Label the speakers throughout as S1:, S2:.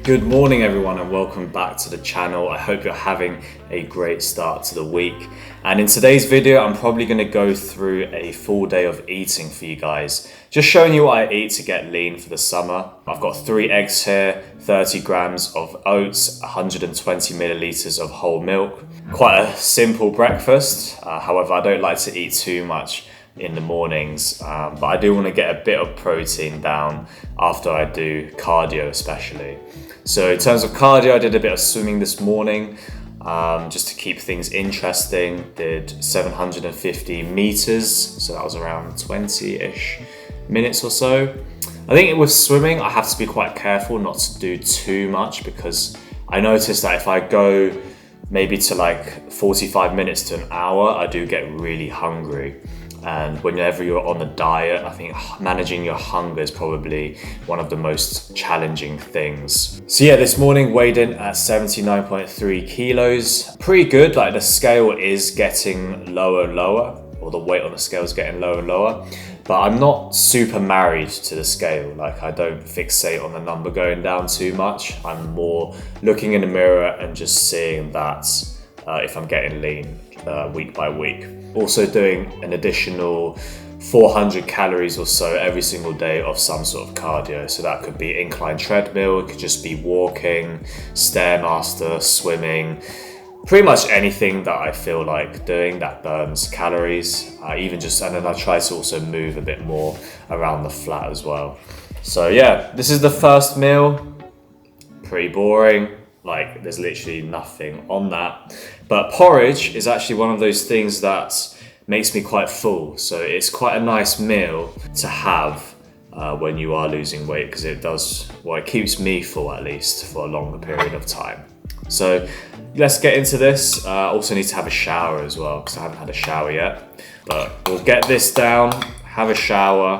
S1: Good morning everyone and welcome back to the channel. I hope you're having a great start to the week. And in today's video, I'm probably going to go through a full day of eating for you guys. Just showing you what I eat to get lean for the summer. I've got 3 eggs here, 30 grams of oats, 120 milliliters of whole milk. Quite a simple breakfast. However, I don't like to eat too much in the mornings, but I do want to get a bit of protein down after I do cardio especially. So in terms of cardio, I did a bit of swimming this morning just to keep things interesting. Did 750 meters, so that was around 20-ish minutes or so. I think with swimming, I have to be quite careful not to do too much because I noticed that if I go maybe to like 45 minutes to an hour, I do get really hungry. And whenever you're on a diet, I think managing your hunger is probably one of the most challenging things. So yeah, this morning weighed in at 79.3 kilos. Pretty good, like the scale is getting lower and lower, or the weight on the scale is getting lower and lower. But I'm not super married to the scale. Like I don't fixate on the number going down too much. I'm more looking in the mirror and just seeing that if I'm getting lean week by week. Also doing an additional 400 calories or so every single day of some sort of cardio. So that could be incline treadmill, it could just be walking, stairmaster, swimming, pretty much anything that I feel like doing that burns calories. And then I try to also move a bit more around the flat as well. So yeah, this is the first meal. Pretty boring. Like there's literally nothing on that. But porridge is actually one of those things that makes me quite full. So it's quite a nice meal to have when you are losing weight because it keeps me full at least for a longer period of time. So let's get into this. I also need to have a shower as well because I haven't had a shower yet. But we'll get this down, have a shower,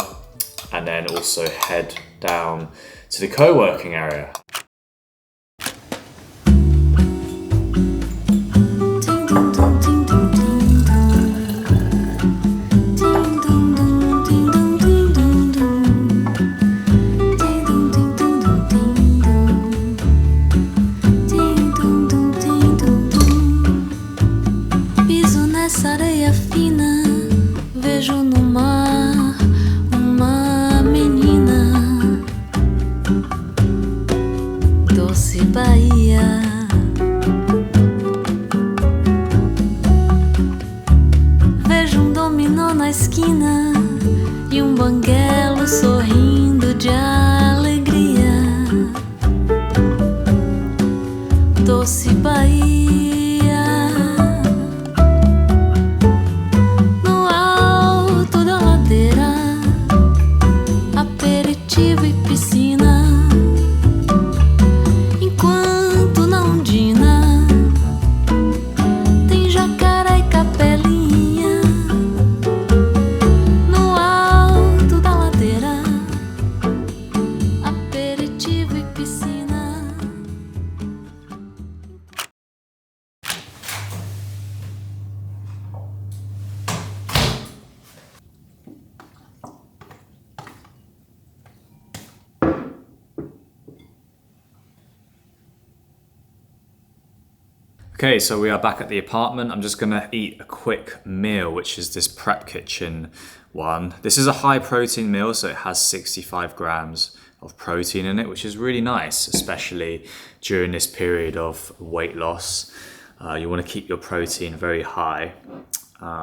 S1: and then also head down to the co-working area. Okay, so we are back at the apartment. I'm just gonna eat a quick meal, which is this prep kitchen one. This is a high protein meal, so it has 65 grams of protein in it, which is really nice, especially during this period of weight loss. You wanna keep your protein very high.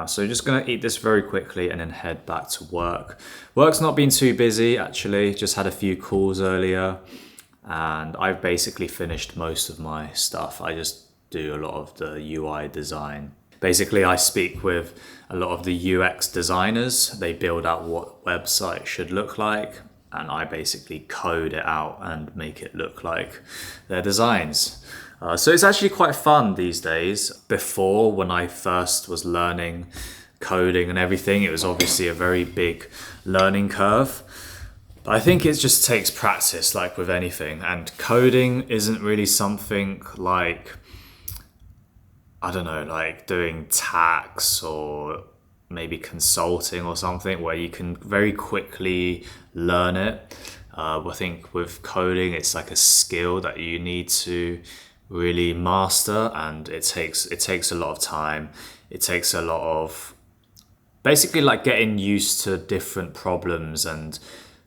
S1: So I'm just gonna eat this very quickly and then head back to work. Work's not been too busy, actually. Just had a few calls earlier and I've basically finished most of my stuff. I just do a lot of the UI design. Basically, I speak with a lot of the UX designers. They build out what website should look like, and I basically code it out and make it look like their designs. So it's actually quite fun these days. Before, when I first was learning coding and everything, it was obviously a very big learning curve. I think it just takes practice, like with anything, and coding isn't really something like, I don't know, like doing tax or maybe consulting or something where you can very quickly learn it. I think with coding, it's like a skill that you need to really master, and it takes a lot of time. It takes a lot of basically like getting used to different problems, and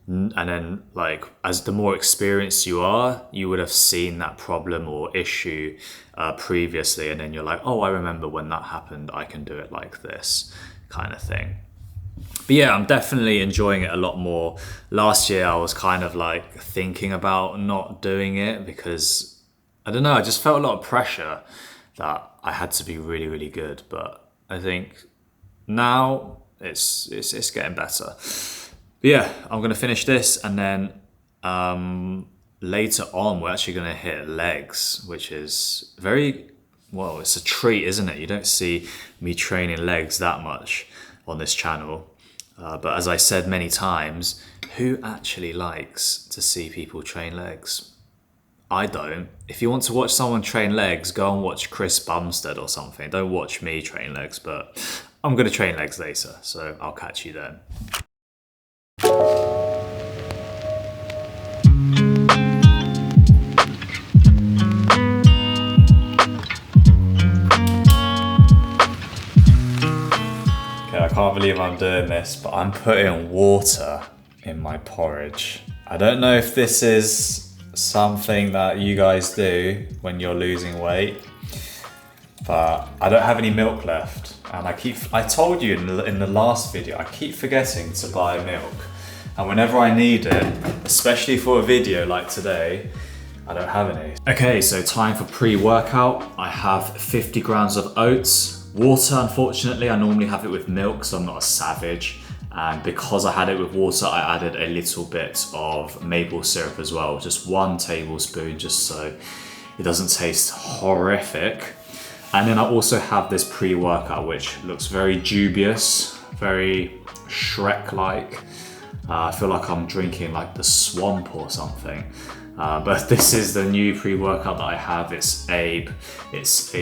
S1: then like as the more experienced you are, you would have seen that problem or issue previously, and then you're like, oh, I remember when that happened, I can do it like this kind of thing. But yeah, I'm definitely enjoying it a lot more. Last year I was kind of like thinking about not doing it because I don't know, I just felt a lot of pressure that I had to be really, really good. But I think now it's getting better. But yeah, I'm gonna finish this, and then later on we're actually gonna hit legs, which is very well. It's a treat, isn't it? You don't see me training legs that much on this channel. But as I said many times, who actually likes to see people train legs? I don't. If you want to watch someone train legs, go and watch Chris Bumstead or something. Don't watch me train legs, but I'm going to train legs later, so I'll catch you then. I can't believe I'm doing this, but I'm putting water in my porridge. I don't know if this is something that you guys do when you're losing weight, but I don't have any milk left, and I told you in the last video, I keep forgetting to buy milk, and whenever I need it, especially for a video like today, I don't have any. Okay, so time for pre-workout. I have 50 grams of oats. Water, unfortunately, I normally have it with milk, so I'm not a savage. And because I had it with water, I added a little bit of maple syrup as well. Just 1 tablespoon, just so it doesn't taste horrific. And then I also have this pre-workout, which looks very dubious, very Shrek-like. I feel like I'm drinking like the swamp or something. But this is the new pre-workout that I have. It's a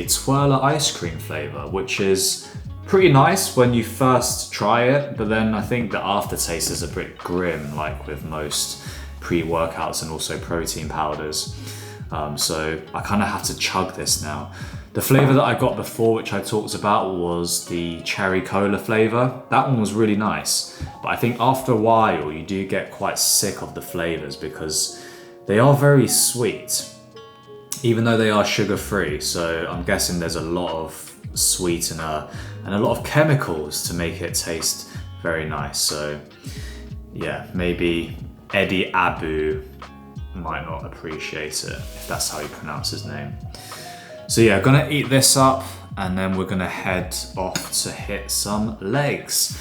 S1: twirler ice cream flavor, which is pretty nice when you first try it, but then I think the aftertaste is a bit grim, like with most pre-workouts and also protein powders. So I kind of have to chug this now. The flavor that I got before, which I talked about, was the cherry cola flavor. That one was really nice, but I think after a while you do get quite sick of the flavors because they are very sweet, even though they are sugar-free. So I'm guessing there's a lot of sweetener and a lot of chemicals to make it taste very nice. So yeah, maybe Eddie Abu might not appreciate it, if that's how you pronounce his name. So yeah, gonna eat this up, and then we're gonna head off to hit some legs.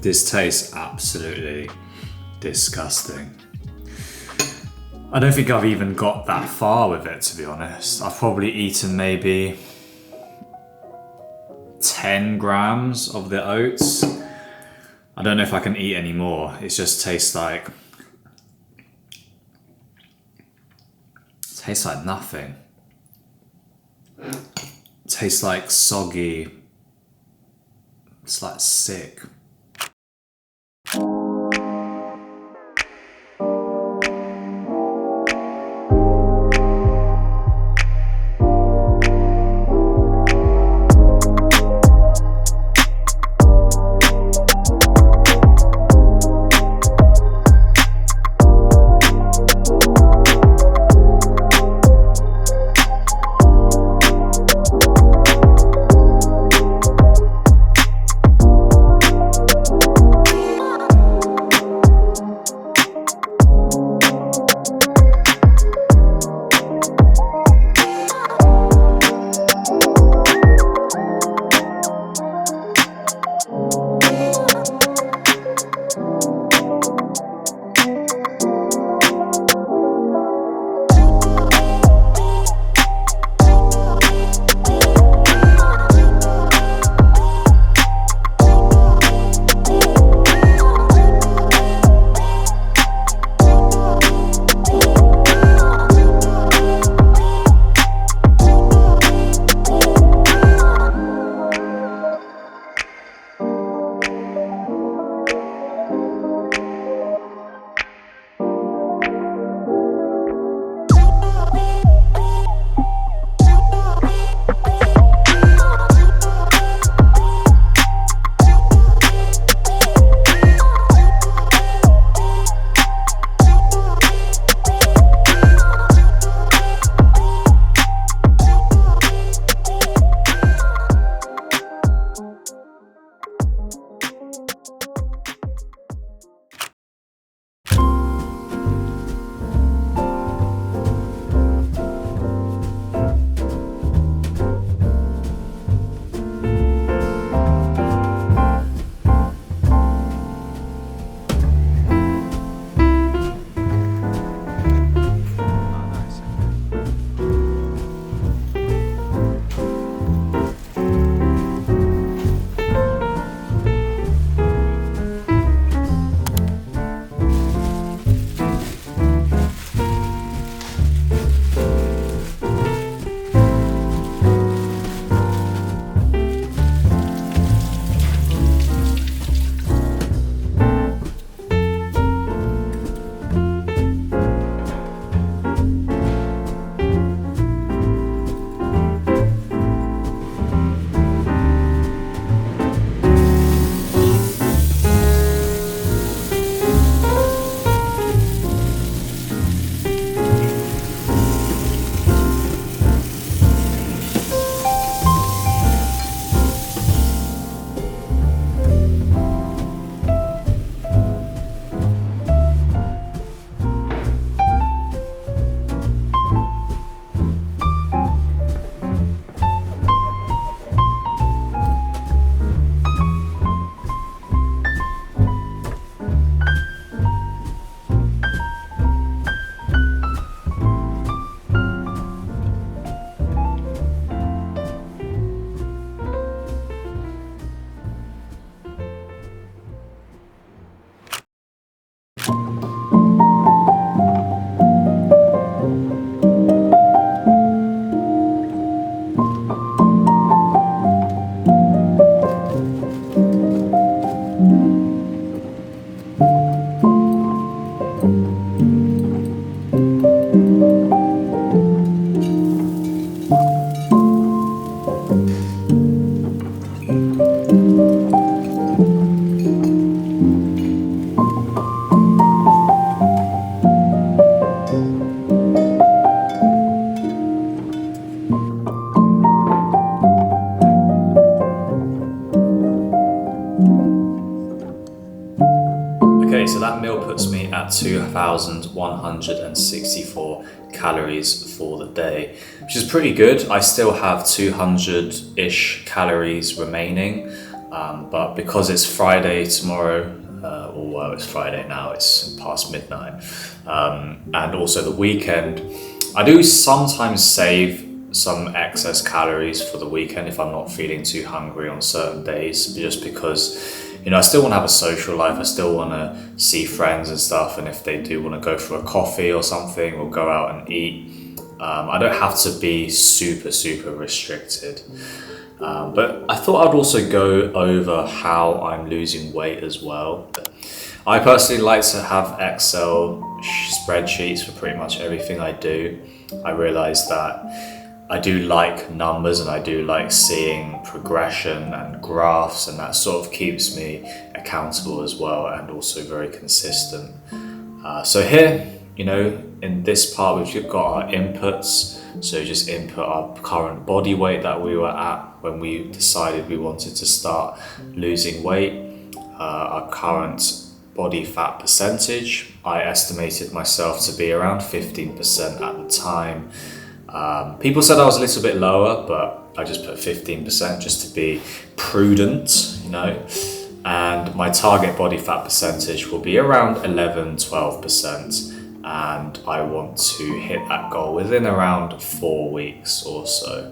S1: This tastes absolutely disgusting. I don't think I've even got that far with it, to be honest. I've probably eaten maybe 10 grams of the oats. I don't know if I can eat any more. It just tastes like nothing. It tastes like soggy. It's like sick. at 2,164 calories for the day, which is pretty good. I still have 200-ish calories remaining, but because it's Friday tomorrow, well, it's Friday now, it's past midnight, and also the weekend, I do sometimes save some excess calories for the weekend if I'm not feeling too hungry on certain days, just because, you know, I still want to have a social life. I still want to see friends and stuff, and if they do want to go for a coffee or something or go out and eat, I don't have to be super restricted. But I thought I'd also go over how I'm losing weight as well. I personally like to have Excel spreadsheets for pretty much everything I do. I realize that I do like numbers and I do like seeing progression and graphs, and that sort of keeps me accountable as well, and also very consistent. So here, you know, in this part we've got our inputs. So just input our current body weight that we were at when we decided we wanted to start losing weight, our current body fat percentage. I estimated myself to be around 15% at the time. People said I was a little bit lower, but I just put 15% just to be prudent, you know. And my target body fat percentage will be around 11-12%. And I want to hit that goal within around 4 weeks or so.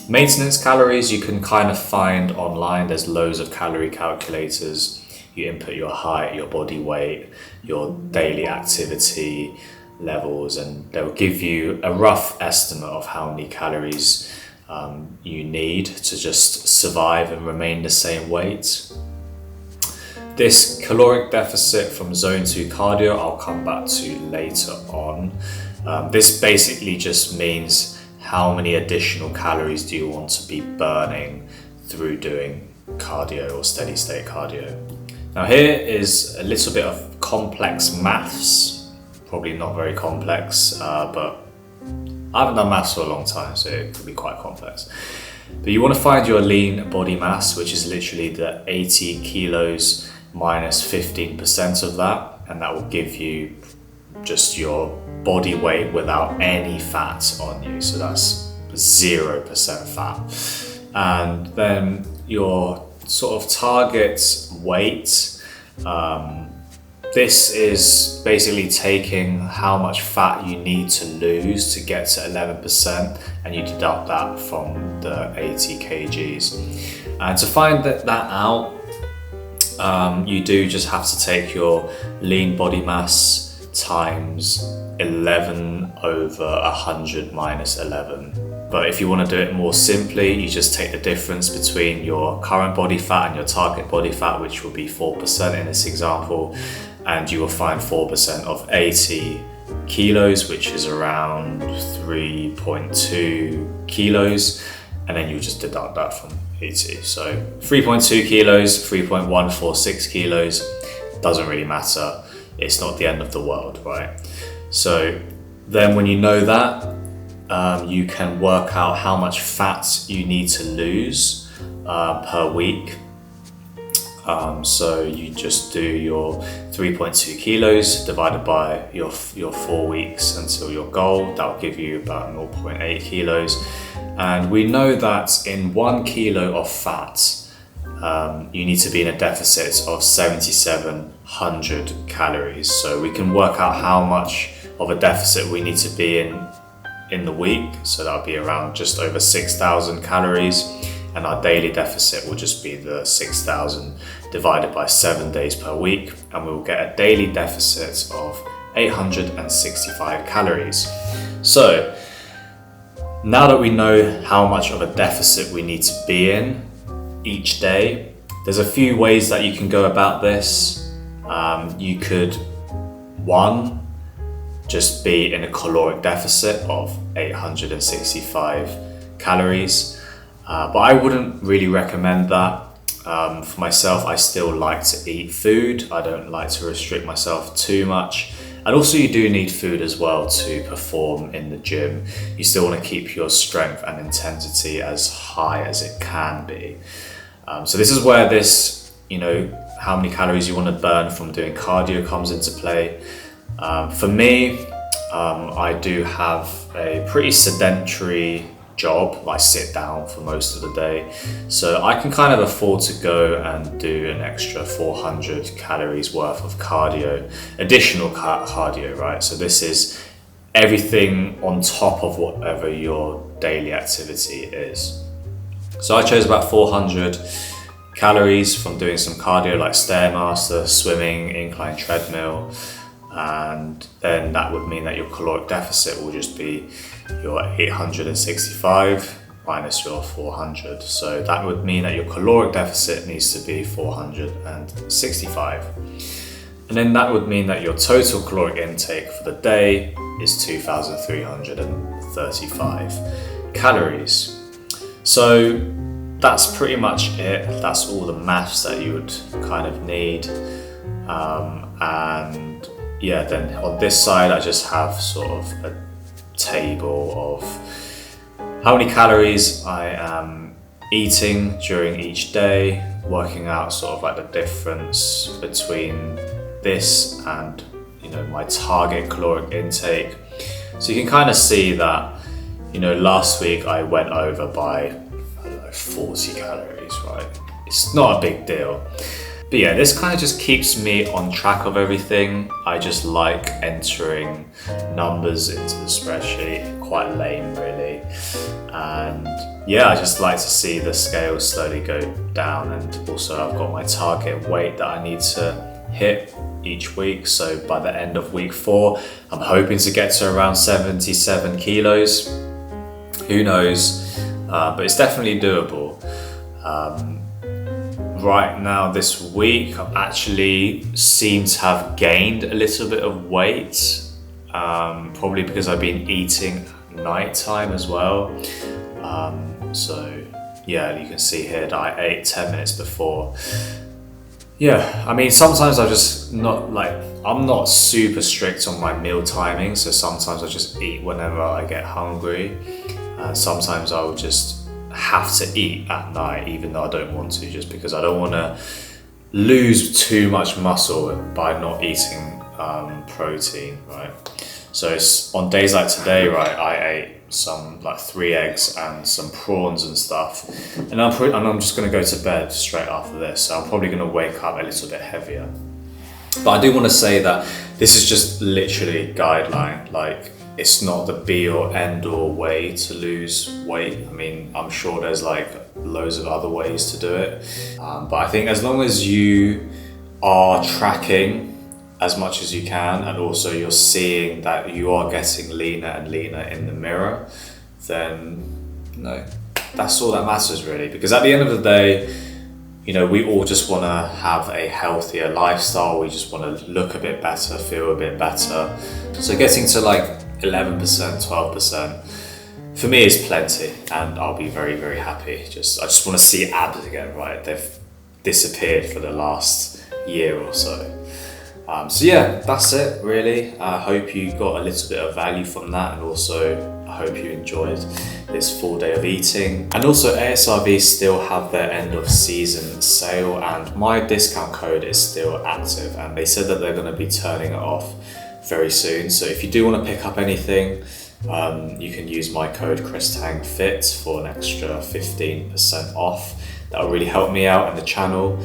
S1: Maintenance calories you can kind of find online. There's loads of calorie calculators. You input your height, your body weight, your daily activity levels, and they'll give you a rough estimate of how many calories you need to just survive and remain the same weight. This caloric deficit from zone 2 cardio I'll come back to later on. This basically just means how many additional calories do you want to be burning through doing cardio or steady state cardio. Now here is a little bit of complex maths. Probably not very complex, but I haven't done maths for a long time, so it could be quite complex. But you want to find your lean body mass, which is literally the 80 kilos minus 15% of that, and that will give you just your body weight without any fat on you. So that's 0% fat. And then your sort of target weight, this is basically taking how much fat you need to lose to get to 11%, and you deduct that from the 80 kgs. And to find that out, you do just have to take your lean body mass times 11 over 100 minus 11. But if you want to do it more simply, you just take the difference between your current body fat and your target body fat, which will be 4% in this example, and you will find 4% of 80 kilos, which is around 3.2 kilos, and then you just deduct that from 80. So 3.2 kilos, 3.146 kilos, doesn't really matter. It's not the end of the world, right? So then when you know that, you can work out how much fat you need to lose per week. So you just do your 3.2 kilos divided by your 4 weeks until your goal. That'll give you about 0.8 kilos. And we know that in 1 kilo of fat, you need to be in a deficit of 7,700 calories. So we can work out how much of a deficit we need to be in the week. So that'll be around just over 6,000 calories. And our daily deficit will just be the 6,000 divided by 7 days per week. And we will get a daily deficit of 865 calories. So now that we know how much of a deficit we need to be in each day, there's a few ways that you can go about this. You could, one, just be in a caloric deficit of 865 calories. But I wouldn't really recommend that. For myself, I still like to eat food. I don't like to restrict myself too much. And also you do need food as well to perform in the gym. You still want to keep your strength and intensity as high as it can be. So this is where this, how many calories you want to burn from doing cardio comes into play. For me, I do have a pretty sedentary job. I sit down for most of the day, so I can kind of afford to go and do an extra 400 calories worth of cardio, additional cardio, right? So this is everything on top of whatever your daily activity is. So I chose about 400 calories from doing some cardio like Stairmaster, swimming, incline treadmill, and then that would mean that your caloric deficit will just be your 865 minus your 400. So that would mean that your caloric deficit needs to be 465. And then that would mean that your total caloric intake for the day is 2,335 calories. So that's pretty much it. That's all the maths that you would kind of need. And yeah, then on this side, I just have sort of a table of how many calories I am eating during each day, working out sort of like the difference between this and, you know, my target caloric intake. So you can kind of see that, you know, last week I went over by, I don't know, 40 calories, right? It's not a big deal. But yeah, this kind of just keeps me on track of everything. I just like entering numbers into the spreadsheet, quite lame really. And yeah, I just like to see the scale slowly go down, and also I've got my target weight that I need to hit each week. So by the end of week 4, I'm hoping to get to around 77 kilos. Who knows? But it's definitely doable. Right now this week I've actually seemed to have gained a little bit of weight, probably because I've been eating at night time as well. So yeah, you can see here that I ate 10 minutes before. Yeah, I mean, sometimes I just I'm not super strict on my meal timing, so sometimes I just eat whenever I get hungry. Sometimes I will just have to eat at night even though I don't want to, just because I don't want to lose too much muscle by not eating protein, right? So it's on days like today, right, I ate some like 3 eggs and some prawns and stuff, and I'm just going to go to bed straight after this, so I'm probably going to wake up a little bit heavier. But I do want to say that this is just literally guideline, like it's not the be or end all way to lose weight. I mean, I'm sure there's like loads of other ways to do it. But I think as long as you are tracking as much as you can, and also you're seeing that you are getting leaner and leaner in the mirror, then that's all that matters really. Because at the end of the day, you know, we all just want to have a healthier lifestyle. We just want to look a bit better, feel a bit better. So getting to like 11%, 12% for me is plenty, and I'll be very, very happy. I just want to see abs again, right? They've disappeared for the last year or so. So yeah, that's it really. I hope you got a little bit of value from that, and also I hope you enjoyed this full day of eating. And also ASRV still have their end of season sale, and my discount code is still active, and they said that they're going to be turning it off very soon. So if you do want to pick up anything, you can use my code christangfit for an extra 15% off. That will really help me out in the channel.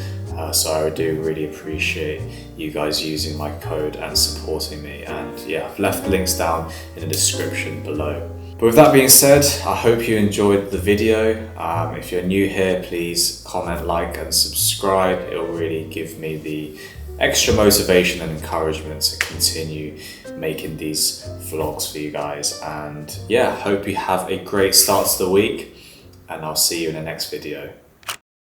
S1: So I do really appreciate you guys using my code and supporting me. And yeah, I've left links down in the description below. But with that being said, I hope you enjoyed the video. If you're new here, please comment, like and subscribe. It will really give me the extra motivation and encouragement to continue making these vlogs for you guys. And yeah, hope you have a great start to the week, and I'll see you in the next video.